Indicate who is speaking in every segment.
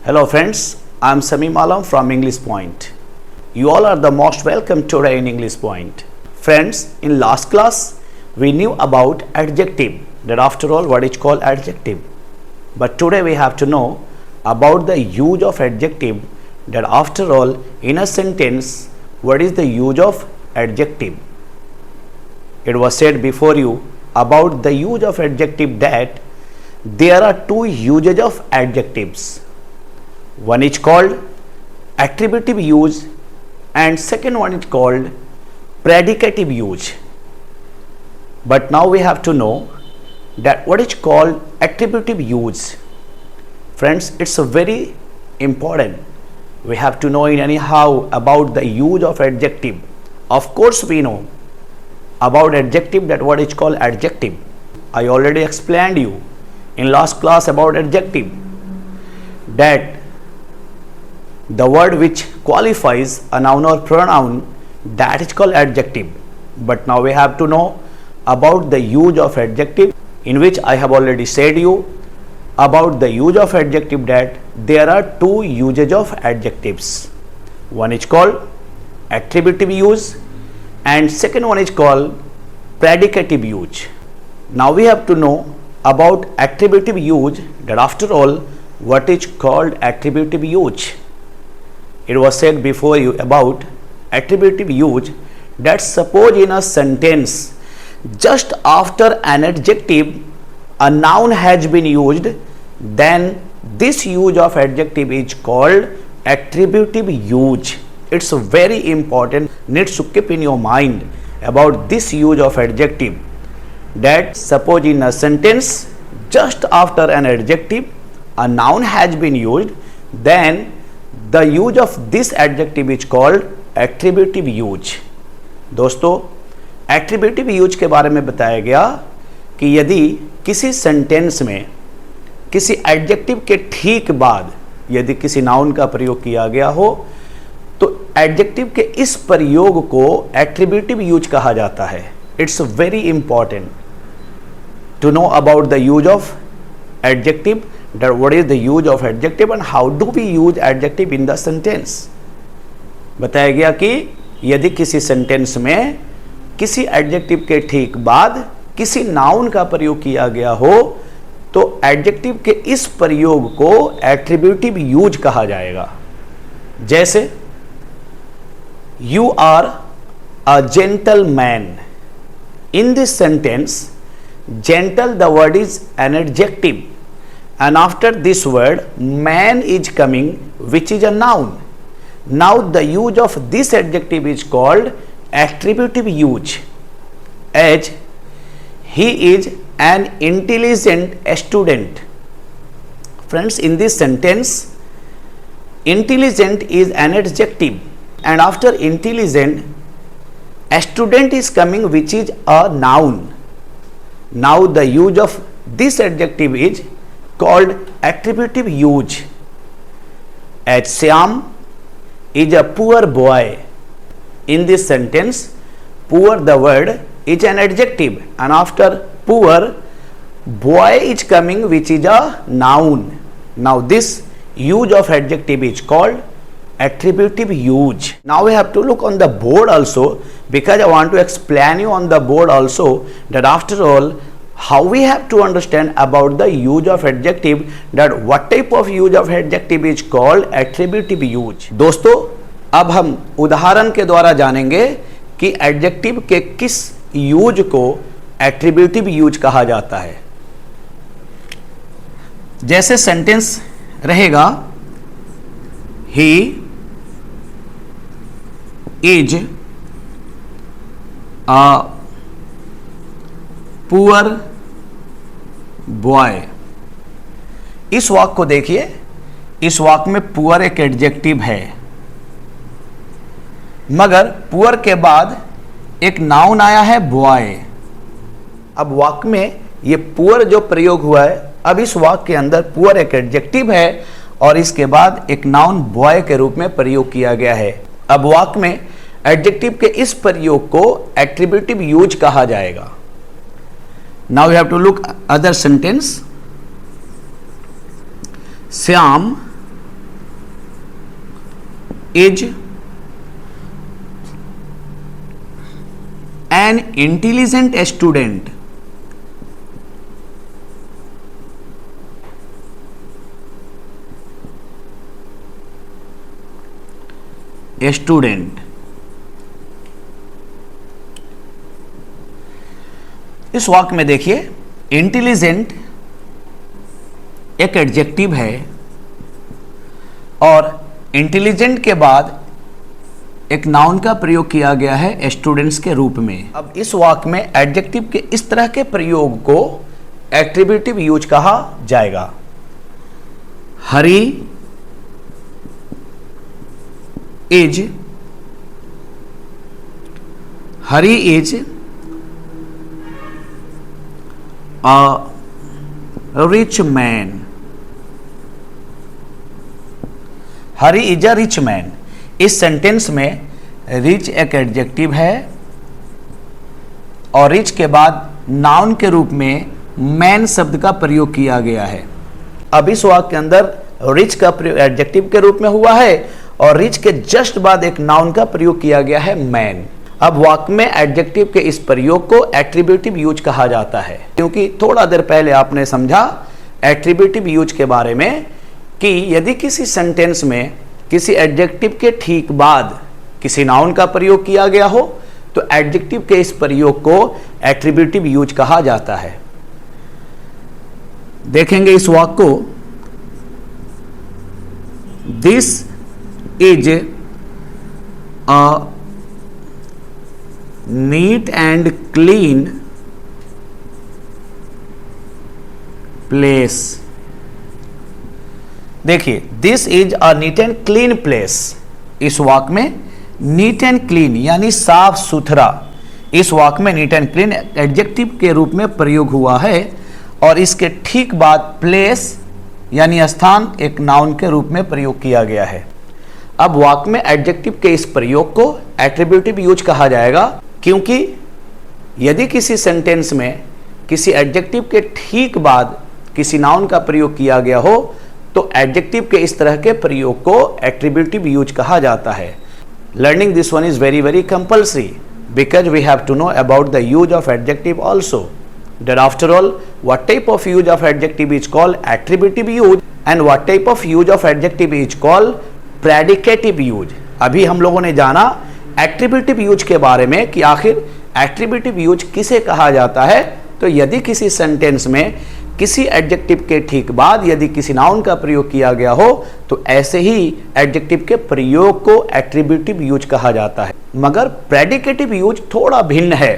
Speaker 1: Hello friends, I am Samim Alam from English Point. You all are the most welcome today in English Point. Friends, in last class we knew about adjective, that after all what is called adjective. But today we have to know about the use of adjective, that after all in a sentence what is the use of adjective. It was said before you about the use of adjective that there are two uses of adjectives. One is called attributive use and second one is called predicative use. But now we have to know that what is called attributive use. Friends, it's a very important. We have to know in anyhow about the use of adjective. Of course we know about adjective, that what is called adjective. I already explained you in last class about adjective, that the word which qualifies a noun or pronoun, that is called adjective. But now we have to know about the use of adjective, in which I have already said you about the use of adjective, that there are two uses of adjectives. One is called attributive use and second one is called predicative use. Now we have to know about attributive use, that after all what is called attributive use. It was said before you about attributive use, that suppose in a sentence just after an adjective a noun has been used, then this use of adjective is called attributive use. It's very important, needs to keep in your mind about this use of adjective, that suppose in a sentence just after an adjective a noun has been used, then the use of this adjective is called attributive use. दोस्तों, attributive use के बारे में बताया गया कि यदि किसी sentence में किसी एडजेक्टिव के ठीक बाद यदि किसी नाउन का प्रयोग किया गया हो, तो एडजेक्टिव के इस प्रयोग को एट्रीब्यूटिव यूज कहा जाता है. It's very important to know about the use of adjective, that what is the use of adjective and how do we use adjective in the sentence. बताया गया कि यदि किसी सेंटेंस में किसी एडजेक्टिव के ठीक बाद किसी नाउन का प्रयोग किया गया हो, तो एडजेक्टिव के इस प्रयोग को एट्रीब्यूटिव यूज कहा जाएगा. जैसे you are a gentleman. In this sentence gentle the word is an adjective, and after this word man is coming, which is a noun. Now the use of this adjective is called attributive use. As he is an intelligent student. Friends, in this sentence intelligent is an adjective, and after intelligent a student is coming, which is a noun. Now the use of this adjective is called attributive use. As Shyam is a poor boy. In this sentence poor, the word is an adjective, and after poor boy is coming, which is a noun. Now this use of adjective is called attributive use. Now we have to look on the board also, because I want to explain you on the board also that after all how we have to understand about the use of adjective, that what type of use of adjective is called attributive use. दोस्तों, अब हम उदाहरण के द्वारा जानेंगे कि adjective के किस यूज को एट्रीब्यूटिव यूज कहा जाता है. जैसे सेंटेंस रहेगा he is a poor boy. इस वाक्य को देखिए, इस वाक्य में पुअर एक एडजेक्टिव है, मगर पुअर के बाद एक नाउन आया है बॉय. अब वाक्य में ये पुअर जो प्रयोग हुआ है, अब इस वाक्य के अंदर पुअर एक एडजेक्टिव है और इसके बाद एक नाउन बॉय के रूप में प्रयोग किया गया है. अब वाक्य में एडजेक्टिव के इस प्रयोग को एट्रीब्यूटिव यूज कहा जाएगा. Now we have to look other sentence. Shyam is an intelligent student. Student, इस वाक्य में देखिए इंटेलिजेंट एक एडजेक्टिव है और इंटेलिजेंट के बाद एक नाउन का प्रयोग किया गया है स्टूडेंट्स के रूप में। अब इस वाक्य में एडजेक्टिव के इस तरह के प्रयोग को एट्रिब्यूटिव यूज कहा जाएगा। Hari is a rich man। Hari is a rich man. इस सेंटेंस में रिच एक एडजेक्टिव है और रिच के बाद नाउन के रूप में मैन शब्द का प्रयोग किया गया है। अब इस वाक्य के अंदर रिच का प्रयोग एडजेक्टिव के रूप में हुआ है और रिच के जस्ट बाद एक नाउन का प्रयोग किया गया है मैन। अब वाक्य में एडजेक्टिव के इस प्रयोग को एट्रिब्यूटिव यूज कहा जाता है, क्योंकि थोड़ा देर पहले आपने समझा एट्रिब्यूटिव यूज के बारे में कि यदि किसी सेंटेंस में किसी एडजेक्टिव के ठीक बाद किसी नाउन का प्रयोग किया गया हो तो एडजेक्टिव के इस प्रयोग को एट्रिब्यूटिव यूज कहा जाता है। देखेंगे इस वाक्य को, this is a neat and clean place. देखिए this is a neat and clean place. इस वाक्य में नीट एंड क्लीन यानी साफ सुथरा, इस वाक्य में नीट एंड क्लीन एडजेक्टिव के रूप में प्रयोग हुआ है और इसके ठीक बाद प्लेस यानी स्थान एक नाउन के रूप में प्रयोग किया गया है। अब वाक्य में एडजेक्टिव के इस प्रयोग को एट्रिब्यूटिव यूज कहा जाएगा, क्योंकि यदि किसी सेंटेंस में किसी एडजेक्टिव के ठीक बाद किसी नाउन का प्रयोग किया गया हो तो एडजेक्टिव के इस तरह के प्रयोग को एट्रिब्यूटिव यूज कहा जाता है। Learning this one is very compulsory because we have to know about the use of adjective also. That after all, what type of use of adjective is called attributive use and what type of use of adjective is called predicative use. अभी हम लोगों ने जाना attributive use के बारे में कि आखिर एट्रीब्यूटिव यूज किसे कहा जाता है। तो यदि किसी सेंटेंस में किसी एडजेक्टिव के ठीक बाद यदि किसी नाउन का प्रयोग किया गया हो तो ऐसे ही एडजेक्टिव के प्रयोग को एट्रीब्यूटिव यूज कहा जाता है। मगर प्रेडिकेटिव यूज थोड़ा भिन्न है।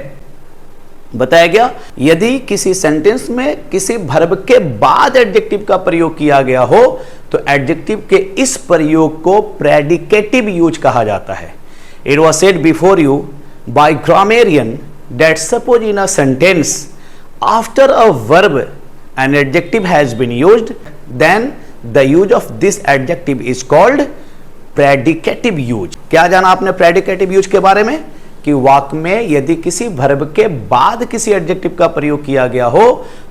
Speaker 1: बताया गया यदि किसी सेंटेंस में किसी वर्ब के बाद एडजेक्टिव का प्रयोग किया गया हो तो एडजेक्टिव के इस प्रयोग को प्रेडिकेटिव यूज कहा जाता है। It was said before you by grammarian that suppose in a sentence after a verb an adjective has been used, then the use of this adjective is called predicative use. क्या जाना आपने predicative use के बारे में कि वाक्य में यदि किसी वर्ब के बाद किसी एडजेक्टिव का प्रयोग किया गया हो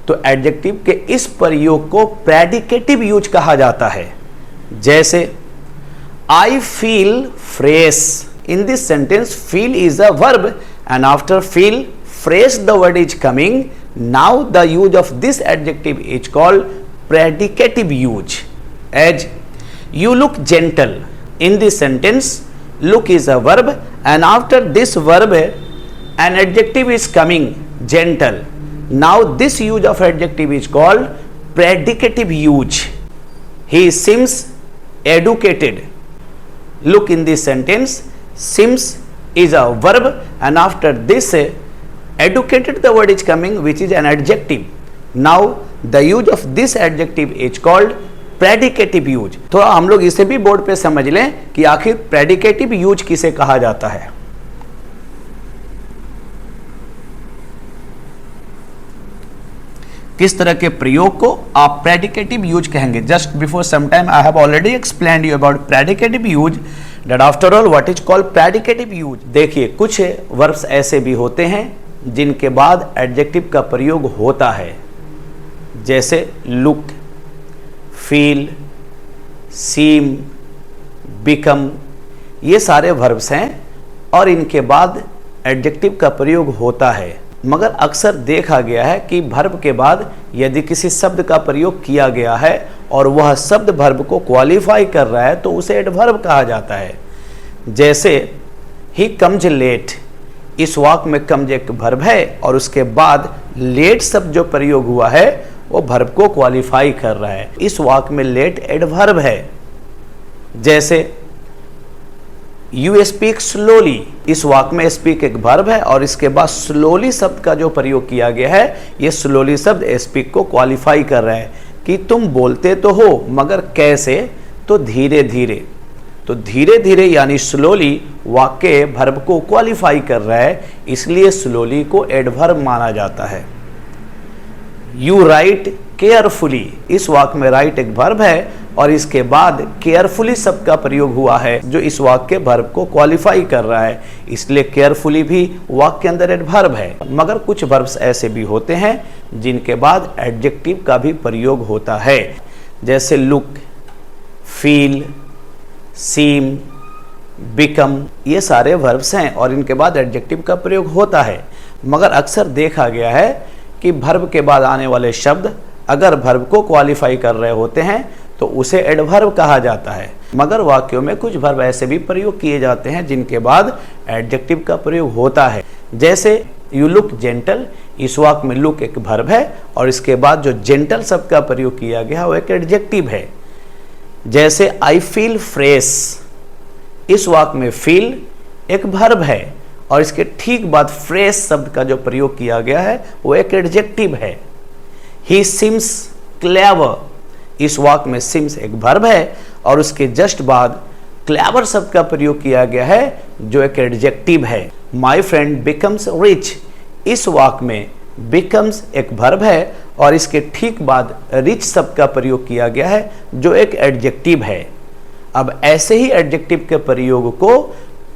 Speaker 1: तो एडजेक्टिव के इस प्रयोग को प्रेडिकेटिव यूज कहा जाता है। जैसे I feel fresh. In this sentence, feel is a verb and after feel, fresh the word is coming. Now the use of this adjective is called predicative use. As you look gentle. In this sentence, look is a verb and after this verb, an adjective is coming, gentle. Now this use of adjective is called predicative use. He seems educated. Look in this sentence. Seems is a verb and after this educated the word is coming which is an adjective. Now the use of this adjective is called predicative use. थोड़ा हम लोग इसे भी board पे समझ लें कि आखिर प्रेडिकेटिव यूज किसे कहा जाता है। किस तरह के प्रयोग को आप प्रेडिकेटिव यूज कहेंगे। Just before some time I have already explained you about predicative use that after all what is called predicative use. देखिए कुछ वर्ब्स ऐसे भी होते हैं जिनके बाद एडजेक्टिव का प्रयोग होता है, जैसे लुक, फील, सीम, बिकम। ये सारे वर्ब्स हैं और इनके बाद एडजेक्टिव का प्रयोग होता है। मगर अक्सर देखा गया है कि वर्ब के बाद यदि किसी शब्द का प्रयोग किया गया है और वह शब्द वर्ब को क्वालिफाई कर रहा है तो उसे एडवर्ब कहा जाता है। जैसे ही कम्स लेट, इस वाक्य में कम्स एक वर्ब है और उसके बाद लेट शब्द जो प्रयोग हुआ है वो वर्ब को क्वालिफाई कर रहा है। इस वाक्य में लेट एडवर्ब है। जैसे यू स्पीक स्लोली, इस वाक्य में स्पीक एक वर्ब है और इसके बाद स्लोली शब्द का जो प्रयोग किया गया है, ये स्लोली शब्द स्पीक को क्वालिफाई कर रहा है कि तुम बोलते तो हो मगर कैसे, तो धीरे धीरे। तो धीरे धीरे यानी स्लोली वाक्य वर्ब को क्वालिफाई कर रहा है, इसलिए स्लोली को एडवर्ब माना जाता है। यू राइट केयरफुली, इस वाक्य में राइट एक वर्ब है और इसके बाद केयरफुली शब्द का प्रयोग हुआ है जो इस वाक्य वर्ब को क्वालिफाई कर रहा है, इसलिए केयरफुली भी वाक्य के अंदर एडवर्ब है। मगर कुछ वर्ब्स ऐसे भी होते हैं जिनके बाद एडजेक्टिव का भी प्रयोग होता है। जैसे लुक, फील, सीम, बिकम, ये सारे वर्ब्स हैं और इनके बाद एडजेक्टिव का प्रयोग होता है। मगर अक्सर देखा गया है कि वर्ब के बाद आने वाले शब्द अगर वर्ब को क्वालिफाई कर रहे होते हैं तो उसे एडवर्ब कहा जाता है। मगर वाक्यों में कुछ वर्ब ऐसे भी प्रयोग किए जाते हैं जिनके बाद एडजेक्टिव का प्रयोग होता है। जैसे यू लुक जेंटल, इस वाक्य में लुक एक वर्ब है और इसके बाद जो जेंटल शब्द का प्रयोग किया गया वो एक एडजेक्टिव है। जैसे आई फील फ्रेश, इस वाक्य में फील एक वर्ब है और इसके ठीक बाद फ्रेश शब्द का जो प्रयोग किया गया है वो एक एडजेक्टिव है। ही सिम्स क्लेवर, इस वाक्य में सिम्स एक वर्ब है और उसके जस्ट बाद क्लेवर शब्द का प्रयोग किया गया है जो एक एडजेक्टिव है। माय फ्रेंड बिकम्स रिच, इस वाक्य में बिकम्स एक वर्ब है और इसके ठीक बाद रिच शब्द का प्रयोग किया गया है जो एक एडजेक्टिव है। अब ऐसे ही एडजेक्टिव के प्रयोग को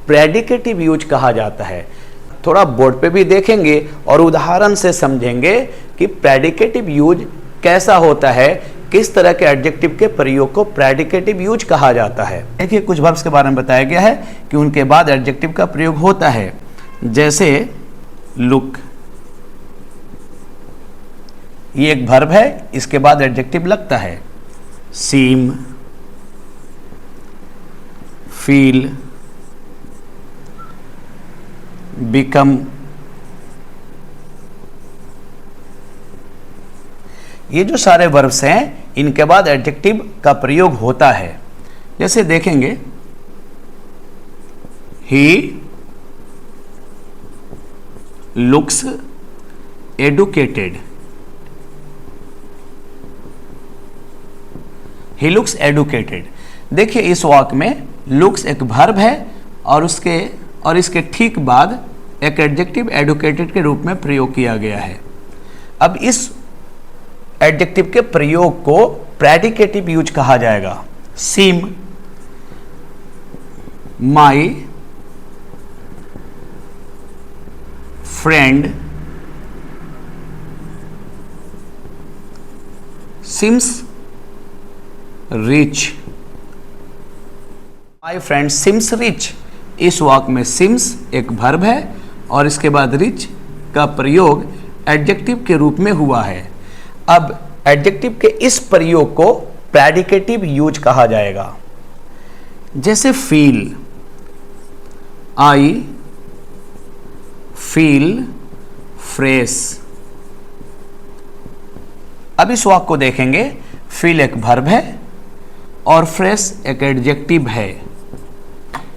Speaker 1: प्रेडिकेटिव यूज कहा जाता है। थोड़ा बोर्ड पे भी देखेंगे और उदाहरण से समझेंगे कि प्रेडिकेटिव यूज कैसा होता है, किस तरह के एडजेक्टिव के प्रयोग को प्रेडिकेटिव यूज कहा जाता है। देखिए कुछ वर्ब्स के बारे में बताया गया है कि उनके बाद एडजेक्टिव का प्रयोग होता है। जैसे लुक, ये एक वर्ब है, इसके बाद एडजेक्टिव लगता है। सीम, फील, बिकम, ये जो सारे वर्ब्स हैं इनके बाद एडजेक्टिव का प्रयोग होता है। जैसे देखेंगे he looks educated, he looks educated. देखिए इस वाक्य में लुक्स एक वर्ब है और इसके ठीक बाद एक एडजेक्टिव एडुकेटेड के रूप में प्रयोग किया गया है। अब इस एडजेक्टिव के प्रयोग को प्रेडिकेटिव यूज कहा जाएगा। Seem, my friend seems rich, my friend seems rich, इस वाक्य में सिम्स एक वर्ब है और इसके बाद रिच का प्रयोग एडजेक्टिव के रूप में हुआ है। अब एडजेक्टिव के इस प्रयोग को प्रेडिकेटिव यूज कहा जाएगा। जैसे फील, आई फील फ्रेश। अब इस वाक्य को देखेंगे, फील एक वर्ब है और फ्रेश एक एडजेक्टिव है।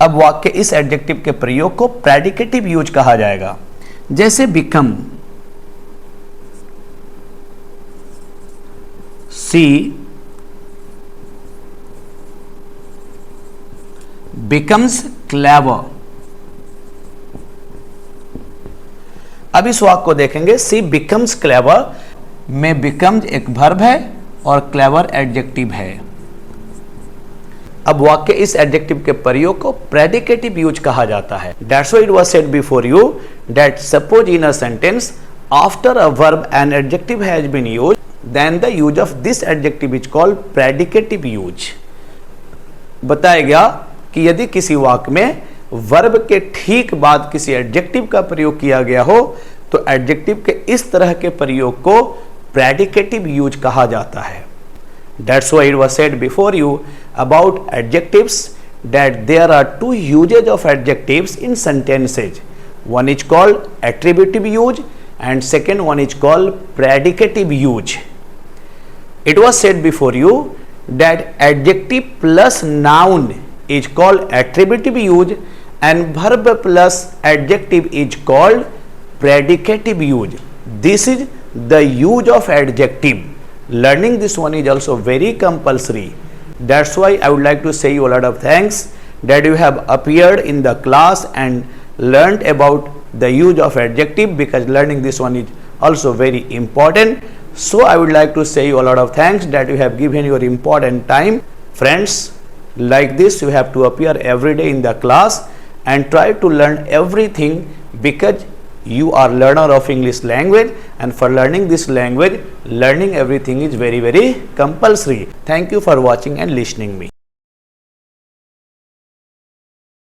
Speaker 1: अब वाक्य इस एडजेक्टिव के प्रयोग को प्रेडिकेटिव यूज कहा जाएगा। जैसे बिकम, सी बिकम्स क्लेवर। अब इस वाक्य को देखेंगे, सी बिकम्स क्लेवर में बिकम्स एक वर्ब है और क्लेवर एडजेक्टिव है। अब वाक्य इस एडजेक्टिव के प्रयोग को प्रेडिकेटिव यूज कहा जाता है। That's why it was said before you that suppose in a sentence after a verb an adjective has been used, then the use of this adjective is called predicative use. बताया गया कि यदि किसी वाक्य में वर्ब के ठीक बाद किसी एडजेक्टिव का प्रयोग किया गया हो तो एडजेक्टिव के इस तरह के प्रयोग को प्रेडिकेटिव यूज कहा जाता है. That's why it was said before you about adjectives that there are two uses of adjectives in sentences. One is called attributive use and second one is called predicative use. It was said before you that adjective plus noun is called attributive use and verb plus adjective is called predicative use. This is the use of adjective. Learning this one is also very compulsory. That's why I would like to say you a lot of thanks that you have appeared in the class and learned about the use of adjective, because learning this one is also very important. So I would like to say you a lot of thanks that you have given your important time. Friends, like this you have to appear every day in the class and try to learn everything, because you are learner of English language, and for learning this language, learning everything is very compulsory. Thank you for watching and listening me.